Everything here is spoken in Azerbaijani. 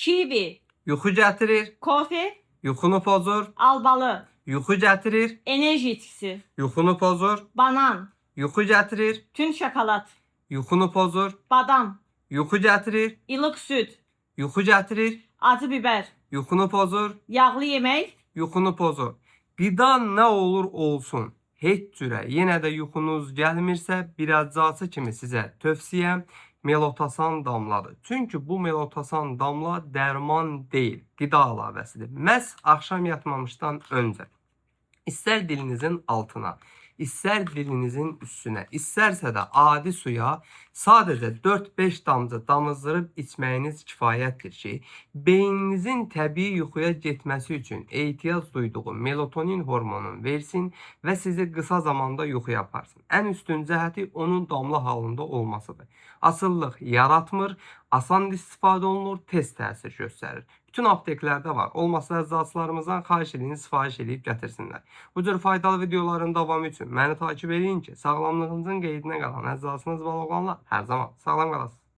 kivi, yuxu gətirir, kofe, yuxunu pozur, albalı, yuxu gətirir, enerji etkisi, yuxunu pozur, banan, yuxu gətirir, tüm şokolat, yuxunu pozur, badam, yuxu gətirir, ılık süt, yuxu gətirir, acı biber, yuxunu pozur, yağlı yemek, yuxunu pozur. Qida nə olur olsun, heç cürə yenə də yuxunuz gəlmirsə, biracası kimi sizə tövsiyəm Melotasan damladır. Çünki bu Melotasan damla dərman deyil, qida əlavəsidir. Məhz axşam yatmamışdan öncə. İstər dilinizin altına, istər dilinizin üstünə, istərsə də adi suya sadəcə 4-5 damcı damızdırıb içməyiniz kifayətdir ki, beyninizin təbii yuxuya getməsi üçün ehtiyac duyduğu melatonin hormonunu versin və sizi qısa zamanda yuxuya aparsın. Ən üstün cəhəti onun damla halında olmasıdır. Asıllıq yaratmır, asan istifadə olunur, tez təsir göstərir. Bütün apteklərdə var. Olmasa əczaçılarımızdan xahiş edin, sifariş edib gətirsinlər. Bu cür faydalı videoların davamı üçün məni takip edin ki, sağlamlığınızın qeydinə qalan əczacınız var olanlar hər zaman sağlam qalasınız.